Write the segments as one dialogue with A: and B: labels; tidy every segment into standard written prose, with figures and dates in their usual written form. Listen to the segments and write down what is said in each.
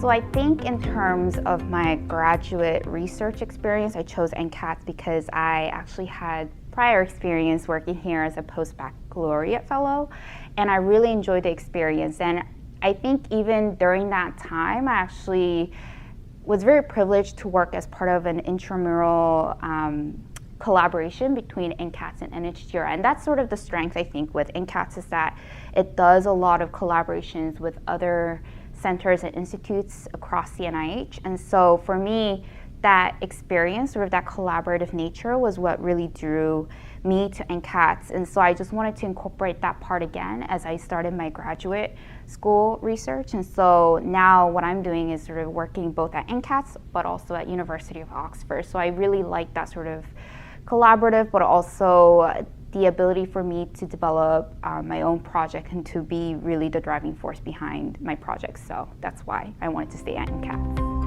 A: So I think in terms of my graduate research experience, I chose NCATS because I actually had prior experience working here as a post-baccalaureate fellow, and I really enjoyed the experience. And I think even during that time, I actually was very privileged to work as part of an intramural collaboration between NCATS and NHGRI. And that's sort of the strength, I think, with NCATS is that it does a lot of collaborations with other centers and institutes across the NIH. And so for me, that experience, sort of that collaborative nature, was what really drew me to NCATS. And so I just wanted to incorporate that part again as I started my graduate school research. And so now what I'm doing is sort of working both at NCATS but also at University of Oxford. So I really like that sort of collaborative, but also the ability for me to develop my own project and to be really the driving force behind my project. So that's why I wanted to stay at NCATS.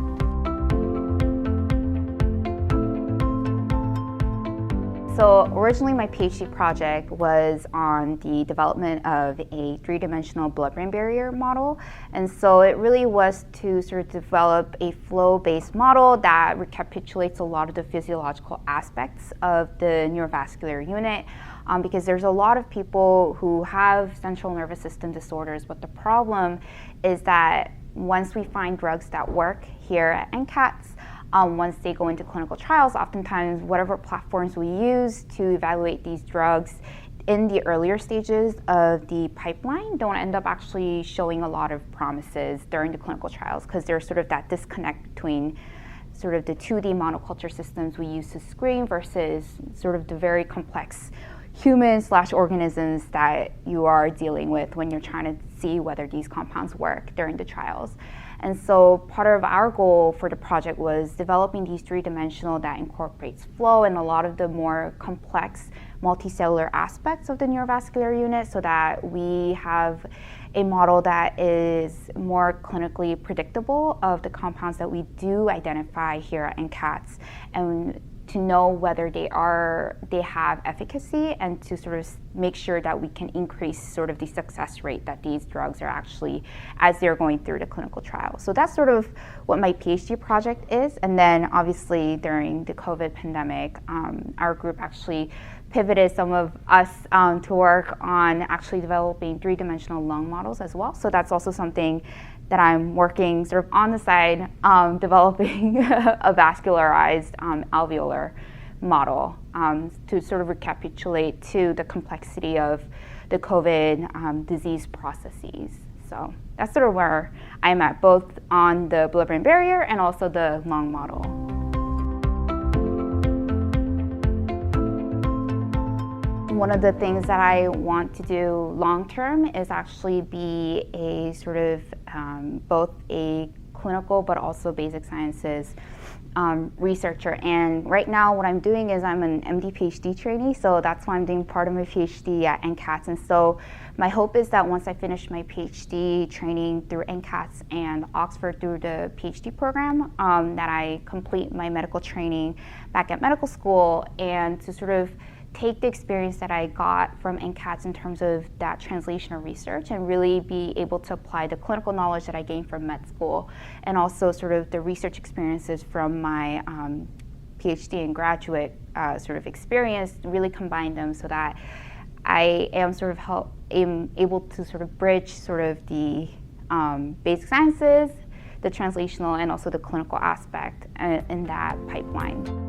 A: So originally my PhD project was on the development of a three-dimensional blood-brain barrier model. And so it really was to sort of develop a flow-based model that recapitulates a lot of the physiological aspects of the neurovascular unit. Because there's a lot of people who have central nervous system disorders, but the problem is that once we find drugs that work here at NCATS, once they go into clinical trials, oftentimes whatever platforms we use to evaluate these drugs in the earlier stages of the pipeline don't end up actually showing a lot of promises during the clinical trials, because there's sort of that disconnect between sort of the 2D monoculture systems we use to screen versus sort of the very complex human/organisms that you are dealing with when you're trying to see whether these compounds work during the trials. And so part of our goal for the project was developing these three-dimensional that incorporates flow and a lot of the more complex multicellular aspects of the neurovascular unit, so that we have a model that is more clinically predictable of the compounds that we do identify here at NCATS, and to know whether they have efficacy, and to sort of make sure that we can increase sort of the success rate that these drugs are actually as they're going through the clinical trial. So that's sort of what my PhD project is. And then obviously during the COVID pandemic, our group actually pivoted some of us to work on actually developing three-dimensional lung models as well. So that's also something that I'm working sort of on the side, developing a vascularized alveolar model to sort of recapitulate to the complexity of the COVID disease processes. So that's sort of where I'm at, both on the blood-brain barrier and also the lung model. One of the things that I want to do long-term is actually be a sort of both a clinical but also basic sciences researcher. And right now what I'm doing is I'm an MD PhD trainee, so that's why I'm doing part of my PhD at NCATS. And so my hope is that once I finish my PhD training through NCATS and Oxford through the PhD program, that I complete my medical training back at medical school, and to sort of take the experience that I got from NCATS in terms of that translational research and really be able to apply the clinical knowledge that I gained from med school, and also sort of the research experiences from my PhD and graduate sort of experience, really combine them so that I am sort of able to sort of bridge sort of the basic sciences, the translational, and also the clinical aspect in that pipeline.